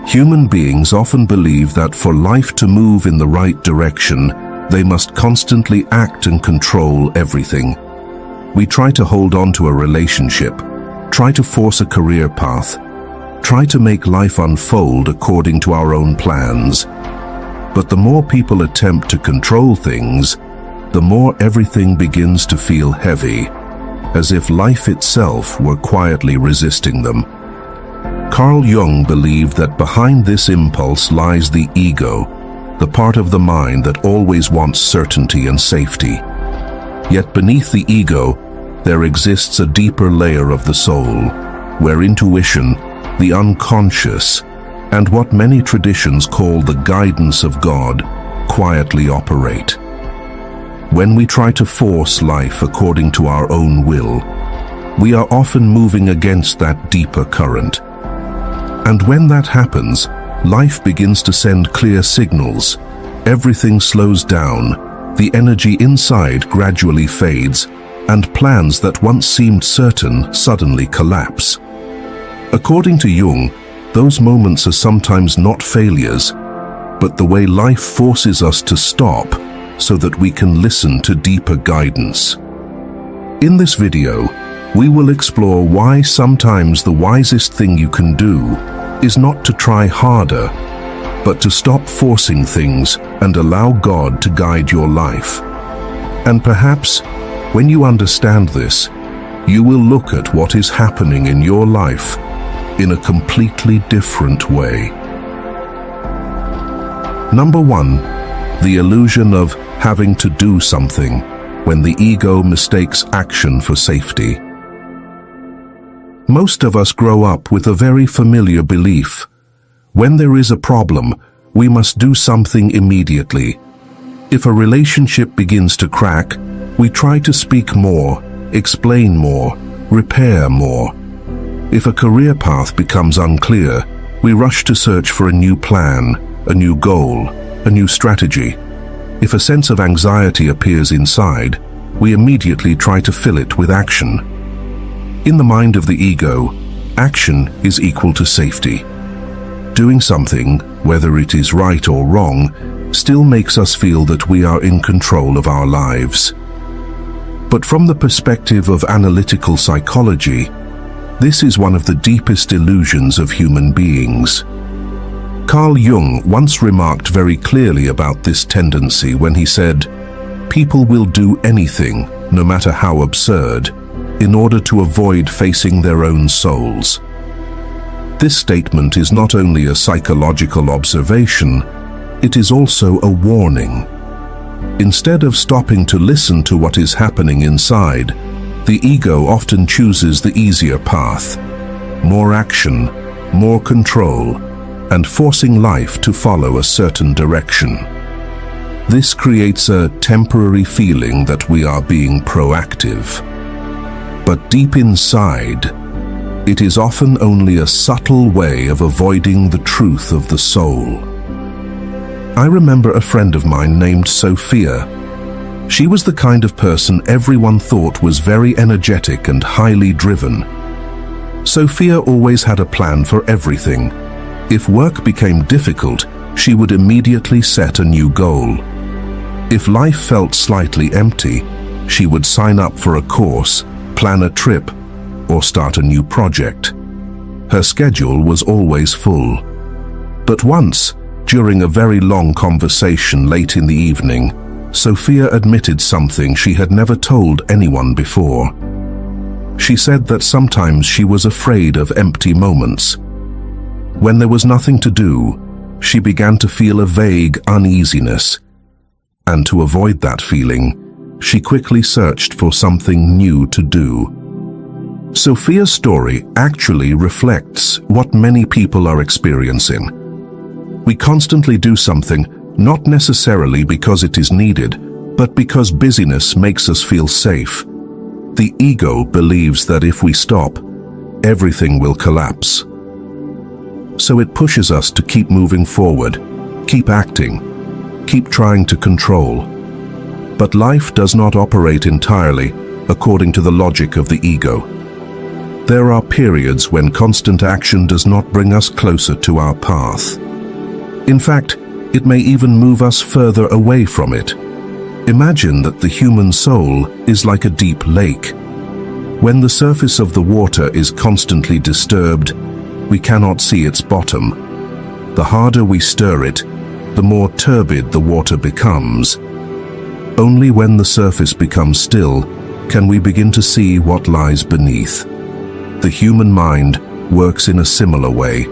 Human beings often believe that for life to move in the right direction, they must constantly act and control everything. We try to hold on to a relationship, try to force a career path, try to make life unfold according to our own plans. But the more people attempt to control things, the more everything begins to feel heavy, as if life itself were quietly resisting them. Carl Jung believed that behind this impulse lies the ego, the part of the mind that always wants certainty and safety. Yet beneath the ego, there exists a deeper layer of the soul, where intuition, the unconscious, and what many traditions call the guidance of God, quietly operate. When we try to force life according to our own will, we are often moving against that deeper current. And when that happens, life begins to send clear signals. Everything slows down, the energy inside gradually fades, and plans that once seemed certain suddenly collapse. According to Jung, those moments are sometimes not failures, but the way life forces us to stop so that we can listen to deeper guidance. In this video, we will explore why sometimes the wisest thing you can do is not to try harder, but to stop forcing things and allow God to guide your life. And perhaps, when you understand this, you will look at what is happening in your life in a completely different way. Number 1, the illusion of having to do something when the ego mistakes action for safety. Most of us grow up with a very familiar belief. When there is a problem, we must do something immediately. If a relationship begins to crack, we try to speak more, explain more, repair more. If a career path becomes unclear, we rush to search for a new plan, a new goal, a new strategy. If a sense of anxiety appears inside, we immediately try to fill it with action. In the mind of the ego, action is equal to safety. Doing something, whether it is right or wrong, still makes us feel that we are in control of our lives. But from the perspective of analytical psychology, this is one of the deepest illusions of human beings. Carl Jung once remarked very clearly about this tendency when he said, "People will do anything, no matter how absurd, in order to avoid facing their own souls." This statement is not only a psychological observation, it is also a warning. Instead of stopping to listen to what is happening inside, the ego often chooses the easier path: more action, more control, and forcing life to follow a certain direction. This creates a temporary feeling that we are being proactive. But deep inside, it is often only a subtle way of avoiding the truth of the soul. I remember a friend of mine named Sophia. She was the kind of person everyone thought was very energetic and highly driven. Sophia always had a plan for everything. If work became difficult, she would immediately set a new goal. If life felt slightly empty, she would sign up for a course, plan a trip, or start a new project. Her schedule was always full. But once, during a very long conversation late in the evening, Sophia admitted something she had never told anyone before. She said that sometimes she was afraid of empty moments. When there was nothing to do, she began to feel a vague uneasiness. And to avoid that feeling, she quickly searched for something new to do. Sophia's story actually reflects what many people are experiencing. We constantly do something, not necessarily because it is needed, but because busyness makes us feel safe. The ego believes that if we stop, everything will collapse. So it pushes us to keep moving forward, keep acting, keep trying to control. But life does not operate entirely according to the logic of the ego. there are periods when constant action does not bring us closer to our path. In fact, it may even move us further away from it. Imagine that the human soul is like a deep lake. When the surface of the water is constantly disturbed, we cannot see its bottom. The harder we stir it, the more turbid the water becomes. Only when the surface becomes still can we begin to see what lies beneath. The human mind works in a similar way.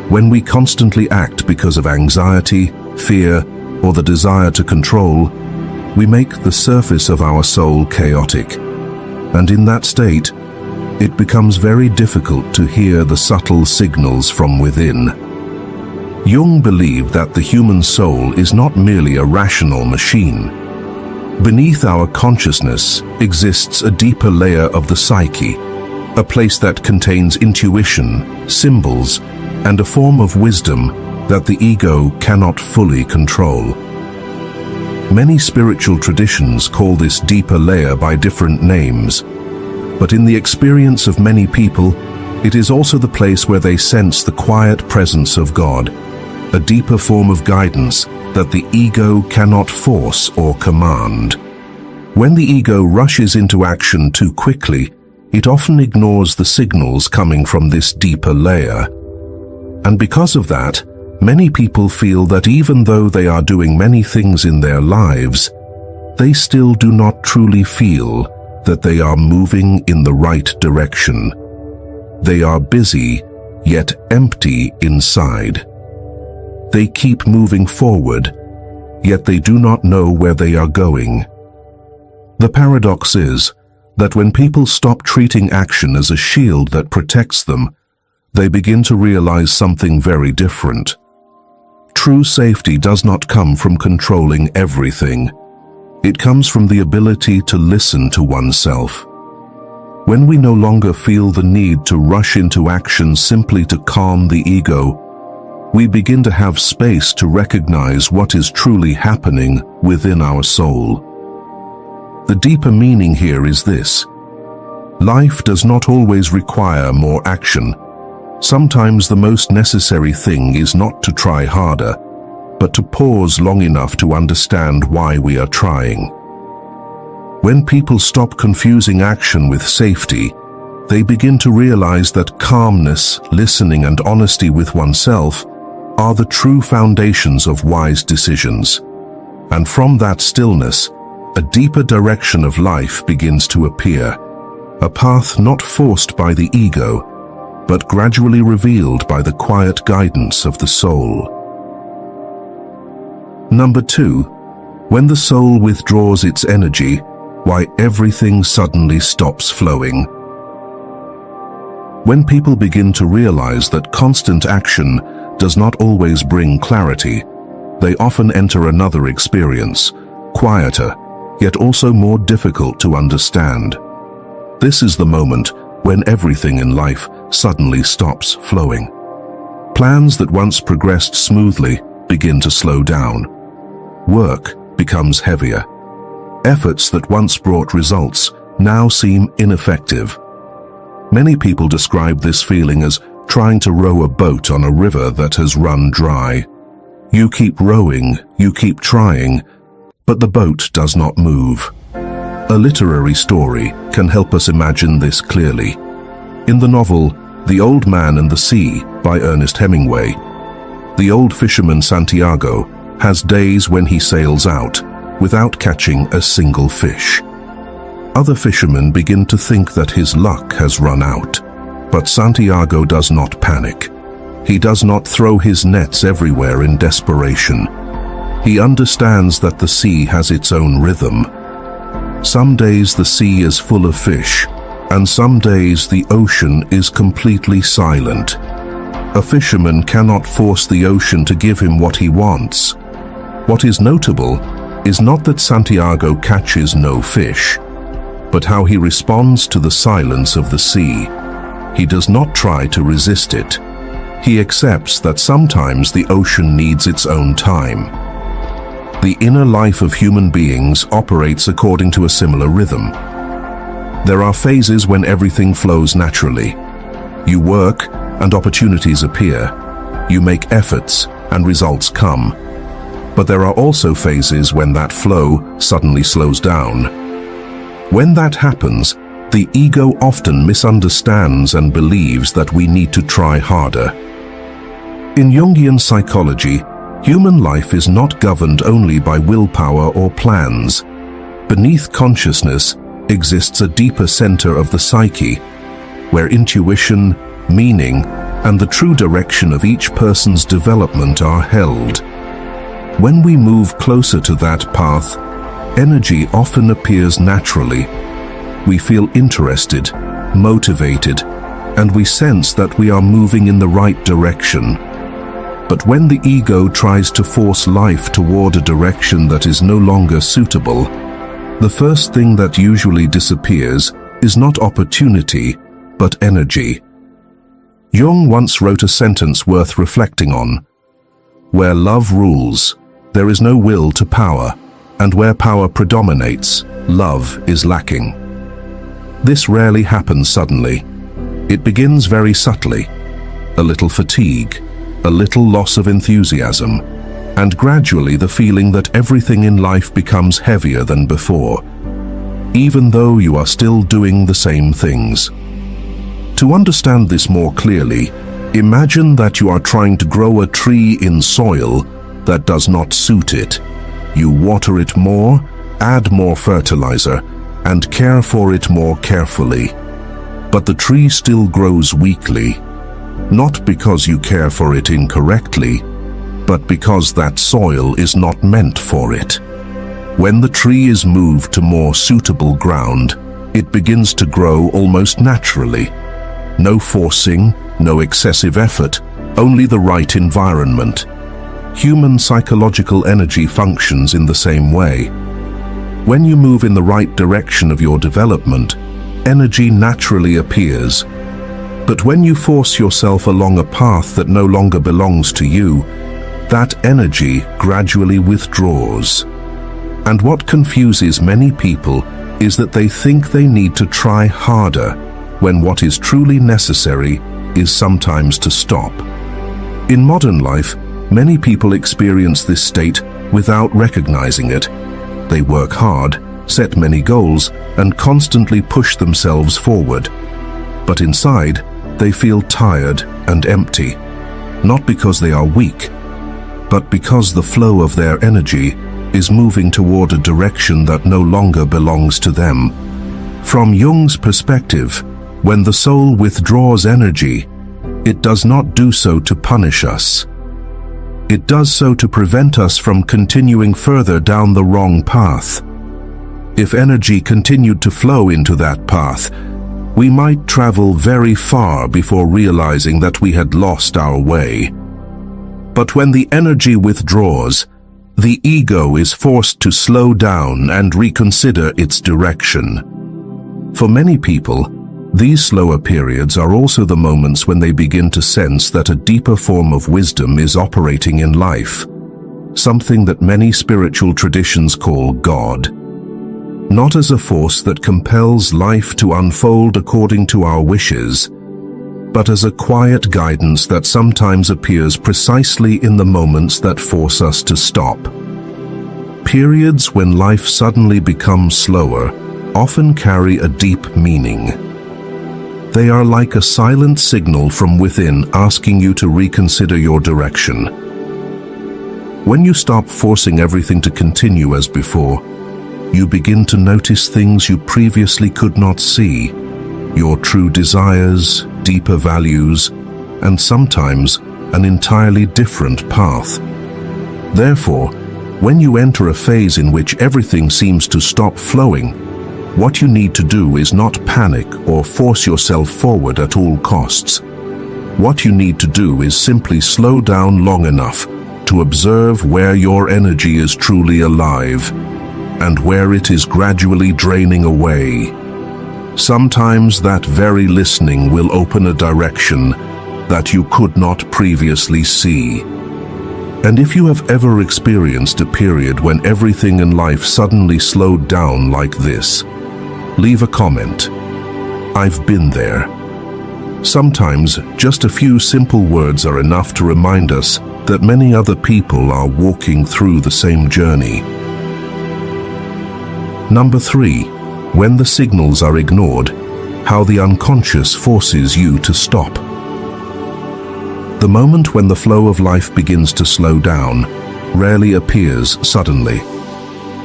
When we constantly act because of anxiety, fear, or the desire to control, we make the surface of our soul chaotic. And in that state, it becomes very difficult to hear the subtle signals from within. Jung believed that the human soul is not merely a rational machine. Beneath our consciousness exists a deeper layer of the psyche, a place that contains intuition, symbols, and a form of wisdom that the ego cannot fully control. Many spiritual traditions call this deeper layer by different names, but in the experience of many people, it is also the place where they sense the quiet presence of God, a deeper form of guidance that the ego cannot force or command. When the ego rushes into action too quickly, it often ignores the signals coming from this deeper layer. And because of that, many people feel that even though they are doing many things in their lives, they still do not truly feel that they are moving in the right direction. They are busy, yet empty inside. They keep moving forward, yet they do not know where they are going. The paradox is that when people stop treating action as a shield that protects them, they begin to realize something very different. True safety does not come from controlling everything. It comes from the ability to listen to oneself. When we no longer feel the need to rush into action simply to calm the ego, we begin to have space to recognize what is truly happening within our soul. The deeper meaning here is this: life does not always require more action. Sometimes the most necessary thing is not to try harder, but to pause long enough to understand why we are trying. When people stop confusing action with safety, they begin to realize that calmness, listening, and honesty with oneself are the true foundations of wise decisions. And from that stillness, a deeper direction of life begins to appear, a path not forced by the ego, but gradually revealed by the quiet guidance of the soul. Number 2, when the soul withdraws its energy, why everything suddenly stops flowing. When people begin to realize that constant action does not always bring clarity, they often enter another experience, quieter, yet also more difficult to understand. This is the moment when everything in life suddenly stops flowing. Plans that once progressed smoothly begin to slow down. Work becomes heavier. Efforts that once brought results now seem ineffective. Many people describe this feeling as trying to row a boat on a river that has run dry. You keep rowing, you keep trying, but the boat does not move. A literary story can help us imagine this clearly. In the novel The Old Man and the Sea by Ernest Hemingway, the old fisherman Santiago has days when he sails out without catching a single fish. Other fishermen begin to think that his luck has run out, but Santiago does not panic. He does not throw his nets everywhere in desperation. He understands that the sea has its own rhythm. Some days the sea is full of fish, and some days the ocean is completely silent. A fisherman cannot force the ocean to give him what he wants. What is notable is not that Santiago catches no fish, but how he responds to the silence of the sea. He does not try to resist it. He accepts that sometimes the ocean needs its own time. The inner life of human beings operates according to a similar rhythm. There are phases when everything flows naturally. You work and opportunities appear. You make efforts and results come. But there are also phases when that flow suddenly slows down. When that happens, the ego often misunderstands and believes that we need to try harder. In Jungian psychology, human life is not governed only by willpower or plans. Beneath consciousness exists a deeper center of the psyche, where intuition, meaning, and the true direction of each person's development are held. When we move closer to that path, energy often appears naturally. We feel interested, motivated, and we sense that we are moving in the right direction. But when the ego tries to force life toward a direction that is no longer suitable, the first thing that usually disappears is not opportunity, but energy. Jung once wrote a sentence worth reflecting on. Where love rules, there is no will to power, and where power predominates, love is lacking. This rarely happens suddenly. It begins very subtly. A little fatigue, a little loss of enthusiasm, and gradually the feeling that everything in life becomes heavier than before, even though you are still doing the same things. To understand this more clearly, imagine that you are trying to grow a tree in soil that does not suit it. You water it more, add more fertilizer, and care for it more carefully. But the tree still grows weakly, not because you care for it incorrectly, but because that soil is not meant for it. When the tree is moved to more suitable ground, it begins to grow almost naturally. No forcing, no excessive effort, only the right environment. Human psychological energy functions in the same way. When you move in the right direction of your development, energy naturally appears. But when you force yourself along a path that no longer belongs to you, that energy gradually withdraws. And what confuses many people is that they think they need to try harder, when what is truly necessary is sometimes to stop. In modern life, many people experience this state without recognizing it. They work hard, set many goals, and constantly push themselves forward. But inside, they feel tired and empty, not because they are weak, but because the flow of their energy is moving toward a direction that no longer belongs to them. From Jung's perspective, when the soul withdraws energy, it does not do so to punish us. It does so to prevent us from continuing further down the wrong path. If energy continued to flow into that path, we might travel very far before realizing that we had lost our way. But when the energy withdraws, the ego is forced to slow down and reconsider its direction. For many people, these slower periods are also the moments when they begin to sense that a deeper form of wisdom is operating in life, something that many spiritual traditions call God. Not as a force that compels life to unfold according to our wishes, but as a quiet guidance that sometimes appears precisely in the moments that force us to stop. Periods when life suddenly becomes slower often carry a deep meaning. They are like a silent signal from within asking you to reconsider your direction. When you stop forcing everything to continue as before, you begin to notice things you previously could not see, your true desires, deeper values, and sometimes an entirely different path. Therefore, when you enter a phase in which everything seems to stop flowing, what you need to do is not panic or force yourself forward at all costs. What you need to do is simply slow down long enough to observe where your energy is truly alive and where it is gradually draining away. Sometimes that very listening will open a direction that you could not previously see. And if you have ever experienced a period when everything in life suddenly slowed down like this, leave a comment. I've been there. Sometimes, just a few simple words are enough to remind us that many other people are walking through the same journey. Number 3. When the signals are ignored, how the unconscious forces you to stop. The moment when the flow of life begins to slow down rarely appears suddenly.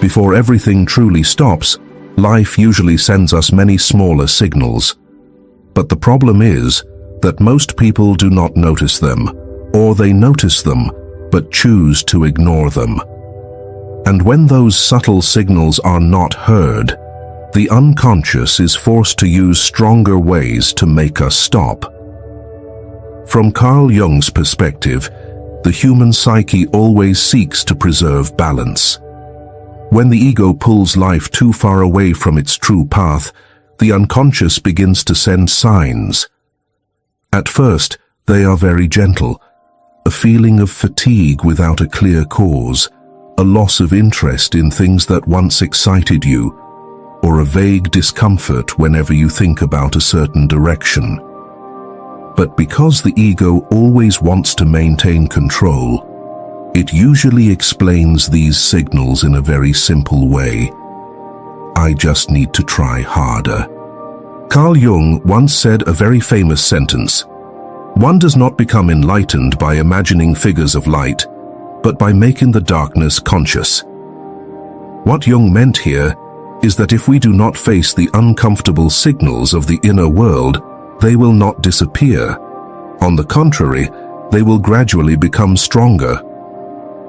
Before everything truly stops, life usually sends us many smaller signals. But the problem is that most people do not notice them, or they notice them but choose to ignore them. And when those subtle signals are not heard, the unconscious is forced to use stronger ways to make us stop. From Carl Jung's perspective, the human psyche always seeks to preserve balance. When the ego pulls life too far away from its true path, the unconscious begins to send signs. At first, they are very gentle. A feeling of fatigue without a clear cause, a loss of interest in things that once excited you, or a vague discomfort whenever you think about a certain direction. But because the ego always wants to maintain control, it usually explains these signals in a very simple way. I just need to try harder. Carl Jung once said a very famous sentence: "One does not become enlightened by imagining figures of light, but by making the darkness conscious." What Jung meant here is that if we do not face the uncomfortable signals of the inner world, they will not disappear. On the contrary, they will gradually become stronger.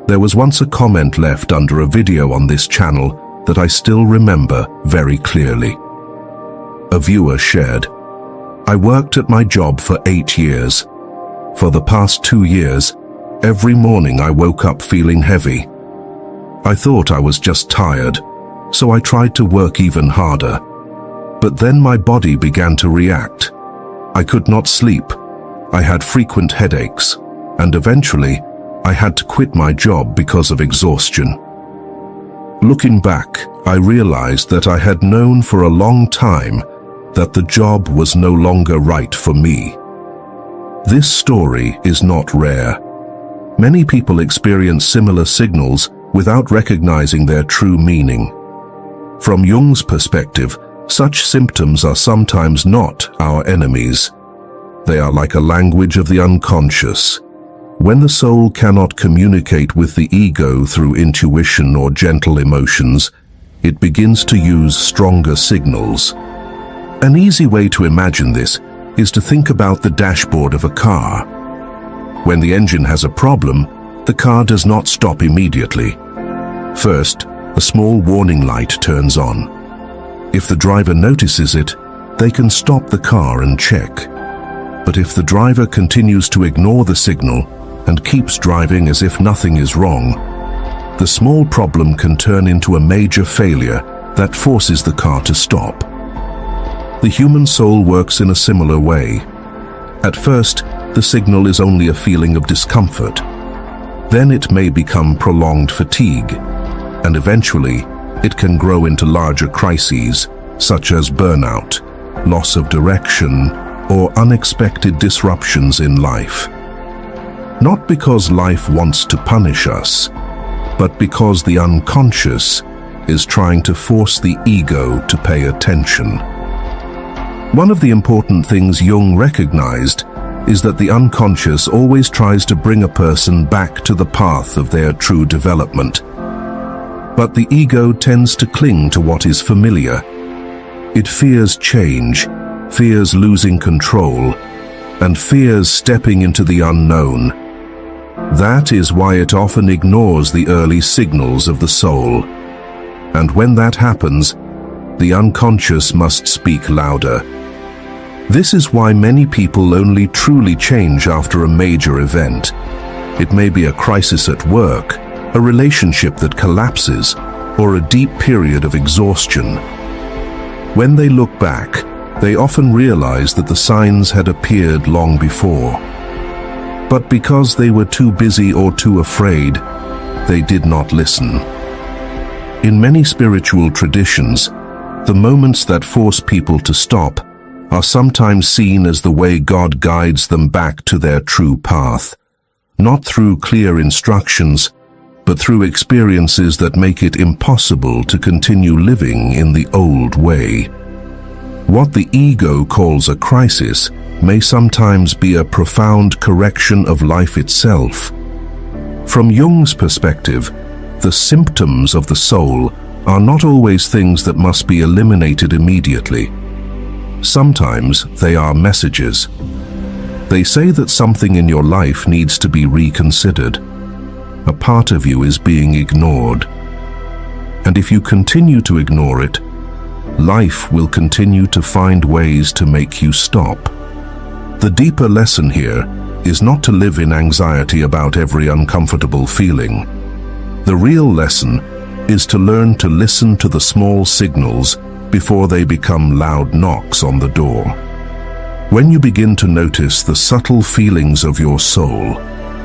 There was once a comment left under a video on this channel that I still remember very clearly. A viewer shared, "I worked at my job for 8 years. For the past 2 years, every morning I woke up feeling heavy. I thought I was just tired, so I tried to work even harder. But then my body began to react. I could not sleep. I had frequent headaches, and eventually, I had to quit my job because of exhaustion." Looking back, I realized that I had known for a long time that the job was no longer right for me. This story is not rare. Many people experience similar signals without recognizing their true meaning. From Jung's perspective, such symptoms are sometimes not our enemies. They are like a language of the unconscious. When the soul cannot communicate with the ego through intuition or gentle emotions, it begins to use stronger signals. An easy way to imagine this is to think about the dashboard of a car. When the engine has a problem, the car does not stop immediately. First, a small warning light turns on. If the driver notices it, they can stop the car and check. But if the driver continues to ignore the signal and keeps driving as if nothing is wrong, the small problem can turn into a major failure that forces the car to stop. The human soul works in a similar way. At first, the signal is only a feeling of discomfort. Then it may become prolonged fatigue, and eventually, it can grow into larger crises, such as burnout, loss of direction, or unexpected disruptions in life. Not because life wants to punish us, but because the unconscious is trying to force the ego to pay attention. One of the important things Jung recognized is that the unconscious always tries to bring a person back to the path of their true development. But the ego tends to cling to what is familiar. It fears change, fears losing control, and fears stepping into the unknown. That is why it often ignores the early signals of the soul. And when that happens, the unconscious must speak louder. This is why many people only truly change after a major event. It may be a crisis at work, a relationship that collapses, or a deep period of exhaustion. When they look back, they often realize that the signs had appeared long before. But because they were too busy or too afraid, they did not listen. In many spiritual traditions, The moments that force people to stop are sometimes seen as the way God guides them back to their true path, not through clear instructions, but through experiences that make it impossible to continue living in the old way. What the ego calls a crisis may sometimes be a profound correction of life itself. From Jung's perspective, the symptoms of the soul are not always things that must be eliminated immediately. Sometimes they are messages. They say that something in your life needs to be reconsidered. A part of you is being ignored. And if you continue to ignore it, life will continue to find ways to make you stop. The deeper lesson here is not to live in anxiety about every uncomfortable feeling. The real lesson is to learn to listen to the small signals before they become loud knocks on the door. When you begin to notice the subtle feelings of your soul,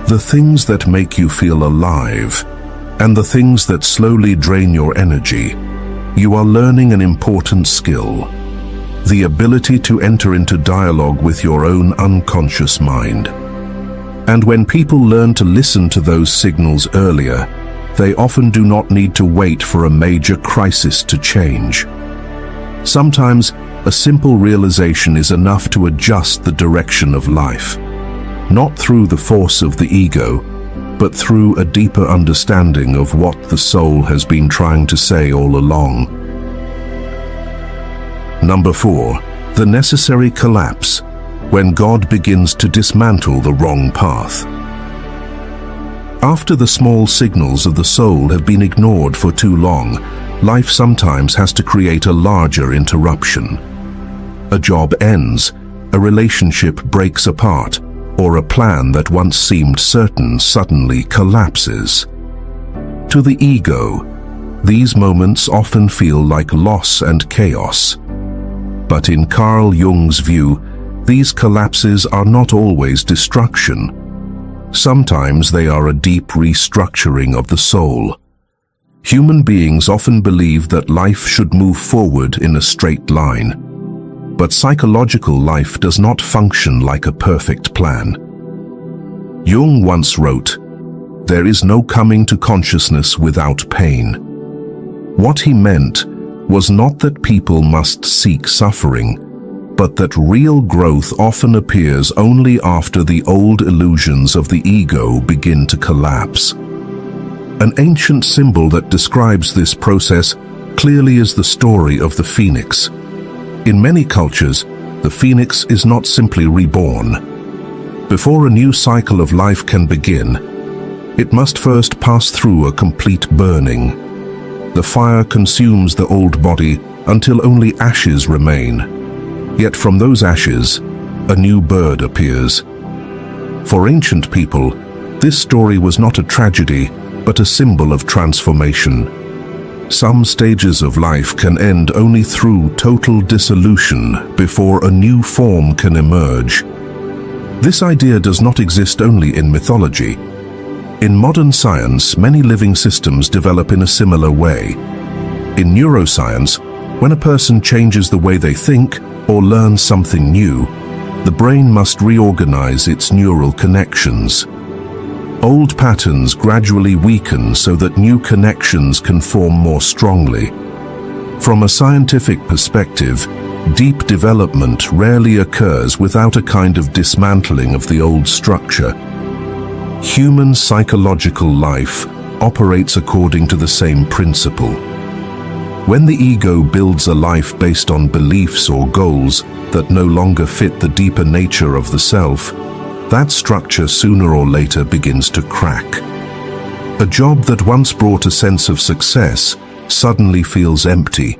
the things that make you feel alive, and the things that slowly drain your energy, you are learning an important skill: the ability to enter into dialogue with your own unconscious mind. And when people learn to listen to those signals earlier, they often do not need to wait for a major crisis to change. Sometimes, a simple realization is enough to adjust the direction of life, not through the force of the ego, but through a deeper understanding of what the soul has been trying to say all along. Number 4, the necessary collapse, when God begins to dismantle the wrong path. After the small signals of the soul have been ignored for too long, life sometimes has to create a larger interruption. A job ends, a relationship breaks apart, or a plan that once seemed certain suddenly collapses. To the ego, these moments often feel like loss and chaos. But in Carl Jung's view, these collapses are not always destruction. Sometimes they are a deep restructuring of the soul. Human beings often believe that life should move forward in a straight line. But psychological life does not function like a perfect plan. Jung once wrote, "There is no coming to consciousness without pain." What he meant was not that people must seek suffering, but that real growth often appears only after the old illusions of the ego begin to collapse. An ancient symbol that describes this process clearly is the story of the phoenix. In many cultures, the phoenix is not simply reborn. Before a new cycle of life can begin, it must first pass through a complete burning. The fire consumes the old body until only ashes remain. Yet from those ashes, a new bird appears. For ancient people, this story was not a tragedy, but a symbol of transformation. Some stages of life can end only through total dissolution before a new form can emerge. This idea does not exist only in mythology. In modern science, many living systems develop in a similar way. In neuroscience, when a person changes the way they think or learns something new, the brain must reorganize its neural connections. Old patterns gradually weaken so that new connections can form more strongly. From a scientific perspective, deep development rarely occurs without a kind of dismantling of the old structure. Human psychological life operates according to the same principle. When the ego builds a life based on beliefs or goals that no longer fit the deeper nature of the self, that structure sooner or later begins to crack. A job that once brought a sense of success suddenly feels empty.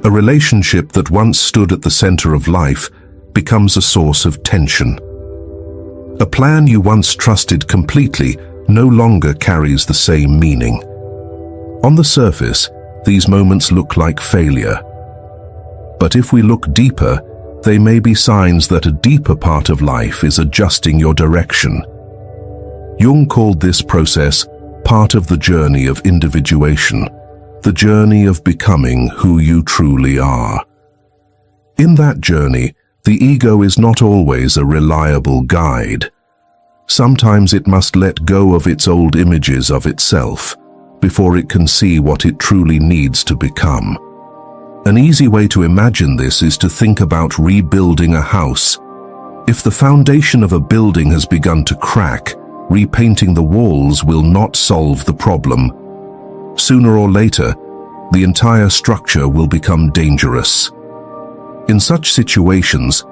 A relationship that once stood at the center of life becomes a source of tension. A plan you once trusted completely no longer carries the same meaning. On the surface, these moments look like failure. But if we look deeper, they may be signs that a deeper part of life is adjusting your direction. Jung called this process part of the journey of individuation. the journey of becoming who you truly are. In that journey, the ego is not always a reliable guide. Sometimes it must let go of its old images of itself before it can see what it truly needs to become. An easy way to imagine this is to think about rebuilding a house. If the foundation of a building has begun to crack, repainting the walls will not solve the problem. Sooner or later, the entire structure will become dangerous. In such situations,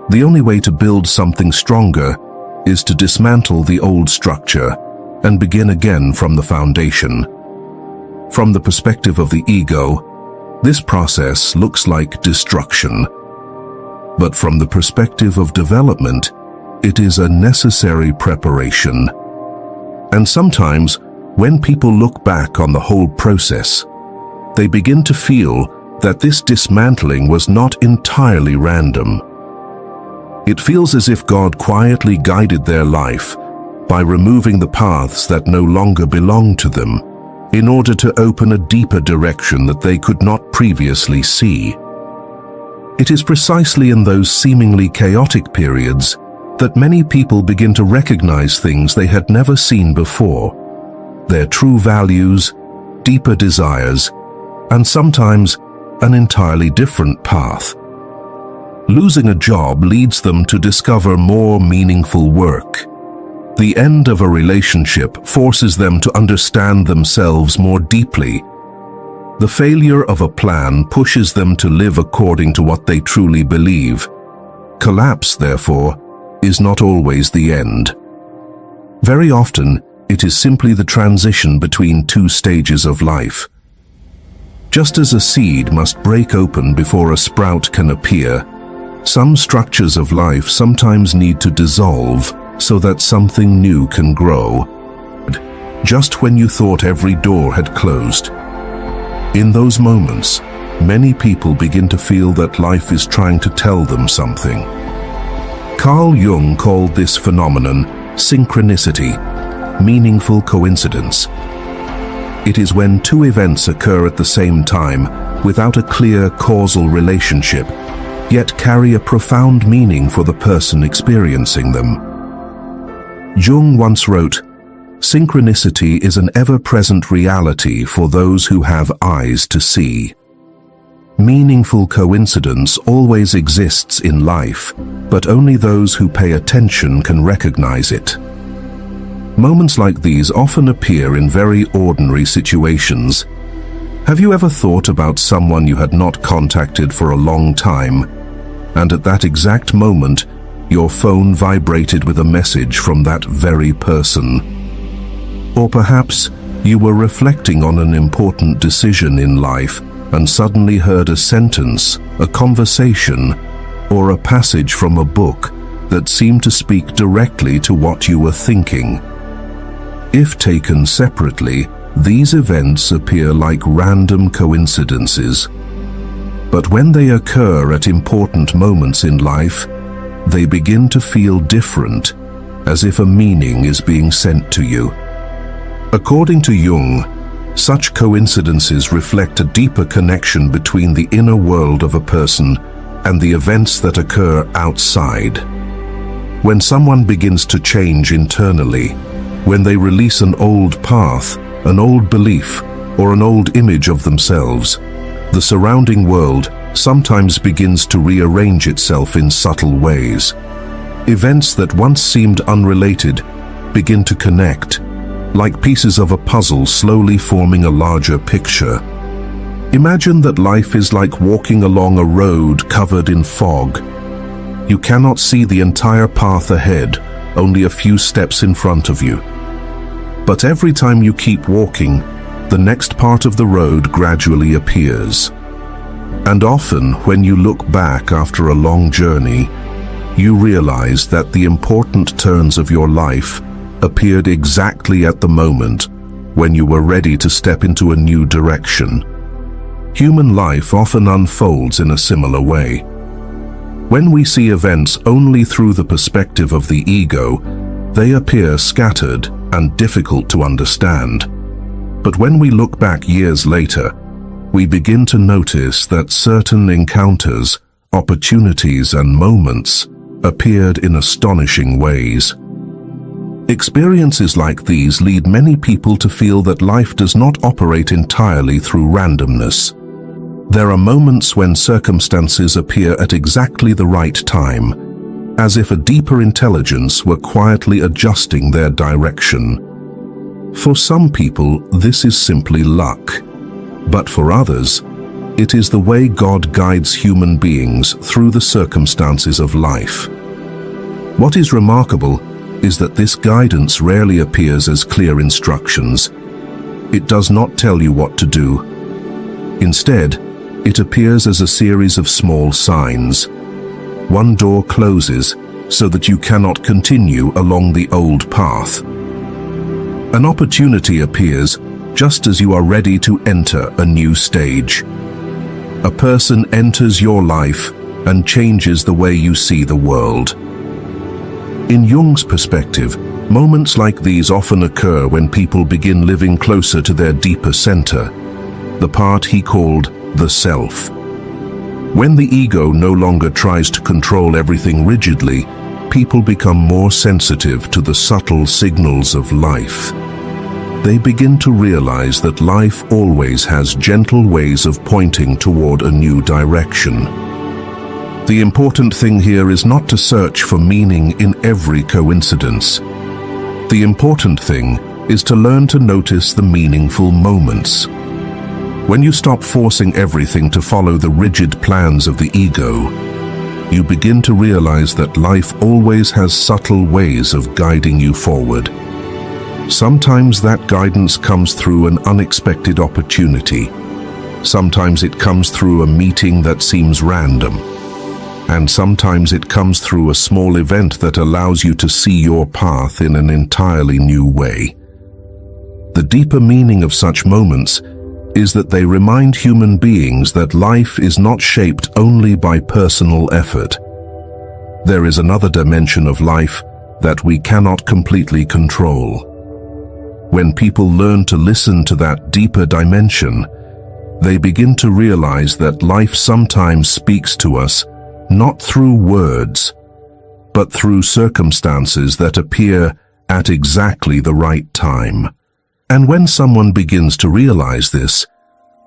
the only way to build something stronger is to dismantle the old structure and begin again from the foundation. From the perspective of the ego, this process looks like destruction. But from the perspective of development, it is a necessary preparation. And sometimes, when people look back on the whole process, they begin to feel that this dismantling was not entirely random. It feels as if God quietly guided their life by removing the paths that no longer belonged to them in order to open a deeper direction that they could not previously see. It is precisely in those seemingly chaotic periods that many people begin to recognize things they had never seen before: their true values, deeper desires, and sometimes an entirely different path. Losing a job leads them to discover more meaningful work. The end of a relationship forces them to understand themselves more deeply. The failure of a plan pushes them to live according to what they truly believe. Collapse, therefore, is not always the end. Very often, it is simply the transition between two stages of life. Just as a seed must break open before a sprout can appear, some structures of life sometimes need to dissolve so that something new can grow. Just when you thought every door had closed. In those moments, many people begin to feel that life is trying to tell them something. Carl Jung called this phenomenon synchronicity, meaningful coincidence. It is when two events occur at the same time without a clear causal relationship, yet carry a profound meaning for the person experiencing them. Jung once wrote, "Synchronicity is an ever-present reality for those who have eyes to see." Meaningful coincidence always exists in life, but only those who pay attention can recognize it. Moments like these often appear in very ordinary situations. Have you ever thought about someone you had not contacted for a long time, and at that exact moment, your phone vibrated with a message from that very person? Or perhaps you were reflecting on an important decision in life and suddenly heard a sentence, a conversation, or a passage from a book that seemed to speak directly to what you were thinking. If taken separately, these events appear like random coincidences. But when they occur at important moments in life, they begin to feel different, as if a meaning is being sent to you. According to Jung, such coincidences reflect a deeper connection between the inner world of a person and the events that occur outside. When someone begins to change internally, when they release an old path, an old belief, or an old image of themselves, the surrounding world sometimes begins to rearrange itself in subtle ways. Events that once seemed unrelated begin to connect, like pieces of a puzzle slowly forming a larger picture. Imagine that life is like walking along a road covered in fog. You cannot see the entire path ahead, only a few steps in front of you. But every time you keep walking, the next part of the road gradually appears. And often, when you look back after a long journey, you realize that the important turns of your life appeared exactly at the moment when you were ready to step into a new direction. Human life often unfolds in a similar way. When we see events only through the perspective of the ego, they appear scattered and difficult to understand. But when we look back years later, we begin to notice that certain encounters, opportunities, and moments appeared in astonishing ways. Experiences like these lead many people to feel that life does not operate entirely through randomness. There are moments when circumstances appear at exactly the right time, as if a deeper intelligence were quietly adjusting their direction. For some people, this is simply luck, but for others, it is the way God guides human beings through the circumstances of life. What is remarkable is that this guidance rarely appears as clear instructions. It does not tell you what to do. Instead, it appears as a series of small signs. One door closes so that you cannot continue along the old path. An opportunity appears just as you are ready to enter a new stage. A person enters your life and changes the way you see the world. In Jung's perspective, moments like these often occur when people begin living closer to their deeper center, the part he called the self. When the ego no longer tries to control everything rigidly, people become more sensitive to the subtle signals of life. They begin to realize that life always has gentle ways of pointing toward a new direction. The important thing here is not to search for meaning in every coincidence. The important thing is to learn to notice the meaningful moments. When you stop forcing everything to follow the rigid plans of the ego, you begin to realize that life always has subtle ways of guiding you forward. Sometimes that guidance comes through an unexpected opportunity. Sometimes it comes through a meeting that seems random. And sometimes it comes through a small event that allows you to see your path in an entirely new way. The deeper meaning of such moments is that they remind human beings that life is not shaped only by personal effort. There is another dimension of life that we cannot completely control. When people learn to listen to that deeper dimension, they begin to realize that life sometimes speaks to us not through words, but through circumstances that appear at exactly the right time. And when someone begins to realize this,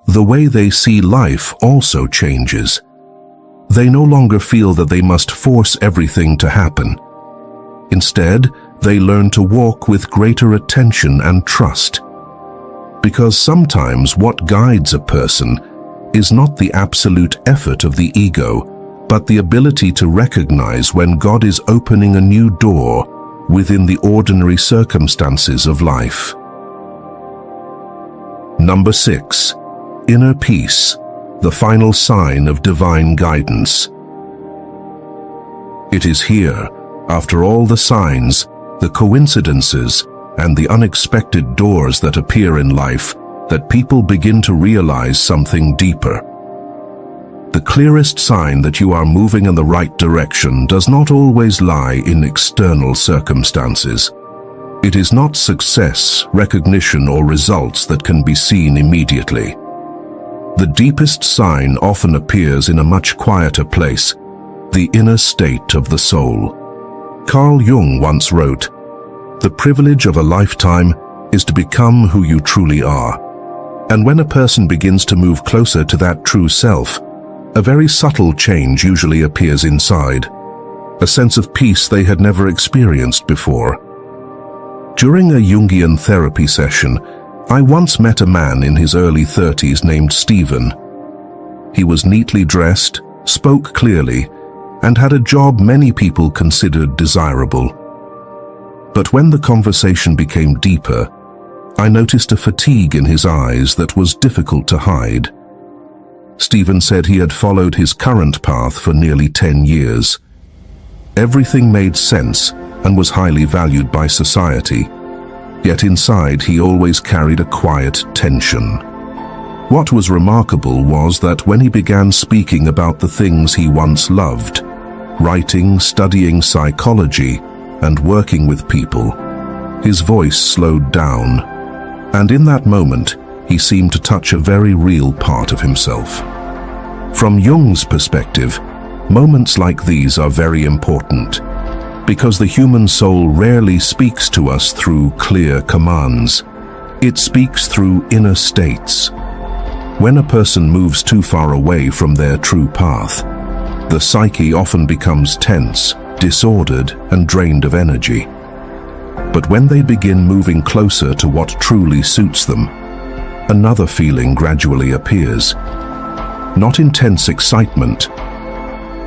the way they see life also changes. They no longer feel that they must force everything to happen. Instead, they learn to walk with greater attention and trust. Because sometimes what guides a person is not the absolute effort of the ego, but the ability to recognize when God is opening a new door within the ordinary circumstances of life. Number 6. Inner peace, the final sign of divine guidance. It is here, after all the signs, the coincidences, and the unexpected doors that appear in life, that people begin to realize something deeper. The clearest sign that you are moving in the right direction does not always lie in external circumstances. It is not success, recognition, or results that can be seen immediately. The deepest sign often appears in a much quieter place, the inner state of the soul. Carl Jung once wrote, "The privilege of a lifetime is to become who you truly are." And when a person begins to move closer to that true self, a very subtle change usually appears inside, a sense of peace they had never experienced before. During a Jungian therapy session, I once met a man in his early 30s named Stephen. He was neatly dressed, spoke clearly, and had a job many people considered desirable. But when the conversation became deeper, I noticed a fatigue in his eyes that was difficult to hide. Stephen said he had followed his current path for nearly 10 years. Everything made sense and was highly valued by society, yet inside he always carried a quiet tension. What was remarkable was that when he began speaking about the things he once loved, writing, studying psychology, and working with people, his voice slowed down. And in that moment, he seemed to touch a very real part of himself. From Jung's perspective, moments like these are very important, because the human soul rarely speaks to us through clear commands. It speaks through inner states. When a person moves too far away from their true path, the psyche often becomes tense, disordered, and drained of energy. But when they begin moving closer to what truly suits them, another feeling gradually appears. Not intense excitement,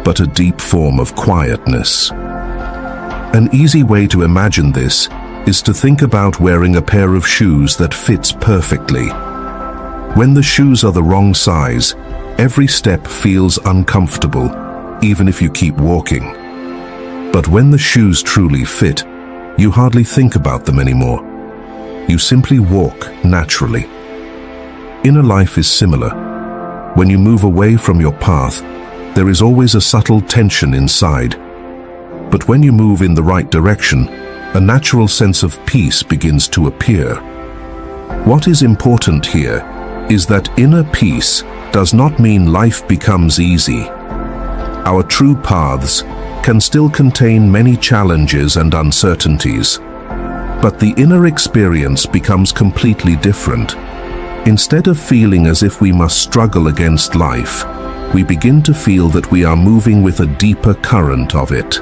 but a deep form of quietness. An easy way to imagine this is to think about wearing a pair of shoes that fits perfectly. When the shoes are the wrong size, every step feels uncomfortable, even if you keep walking. But when the shoes truly fit, you hardly think about them anymore. You simply walk naturally. Inner life is similar. When you move away from your path, there is always a subtle tension inside. But when you move in the right direction, a natural sense of peace begins to appear. What is important here is that inner peace does not mean life becomes easy. Our true paths can still contain many challenges and uncertainties, but the inner experience becomes completely different. Instead of feeling as if we must struggle against life, we begin to feel that we are moving with a deeper current of it.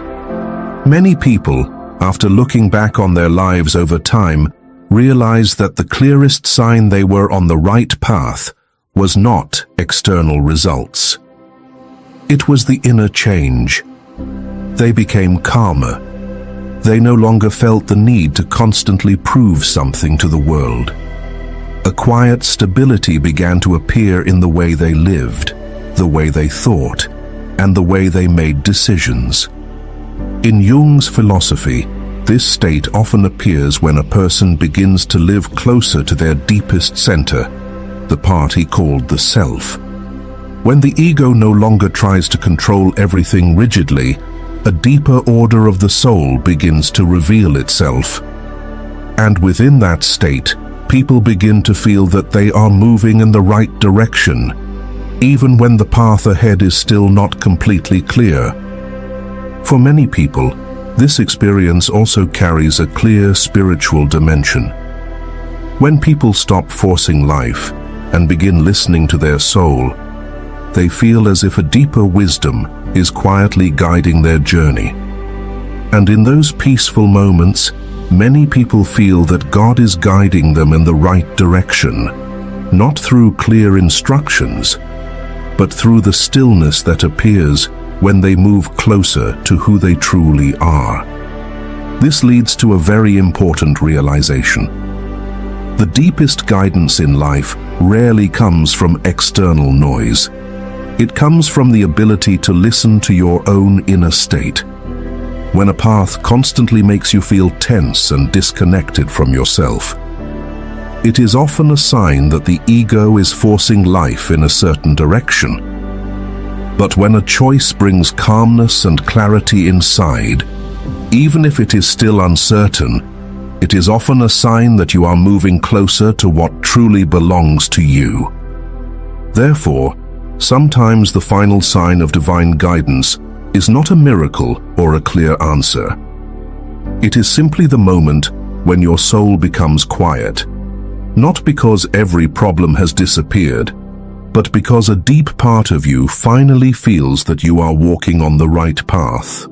Many people, after looking back on their lives over time, realize that the clearest sign they were on the right path was not external results. It was the inner change. They became calmer. They no longer felt the need to constantly prove something to the world. A quiet stability began to appear in the way they lived, the way they thought, and the way they made decisions. In Jung's philosophy, this state often appears when a person begins to live closer to their deepest center, the part he called the self. When the ego no longer tries to control everything rigidly, a deeper order of the soul begins to reveal itself. And within that state, people begin to feel that they are moving in the right direction, even when the path ahead is still not completely clear. For many people, this experience also carries a clear spiritual dimension. When people stop forcing life and begin listening to their soul, they feel as if a deeper wisdom is quietly guiding their journey. And in those peaceful moments, many people feel that God is guiding them in the right direction, not through clear instructions, but through the stillness that appears when they move closer to who they truly are. This leads to a very important realization. The deepest guidance in life rarely comes from external noise. It comes from the ability to listen to your own inner state. When a path constantly makes you feel tense and disconnected from yourself, it is often a sign that the ego is forcing life in a certain direction. But when a choice brings calmness and clarity inside, even if it is still uncertain, it is often a sign that you are moving closer to what truly belongs to you. Therefore, sometimes the final sign of divine guidance is not a miracle or a clear answer. It is simply the moment when your soul becomes quiet, not because every problem has disappeared, but because a deep part of you finally feels that you are walking on the right path.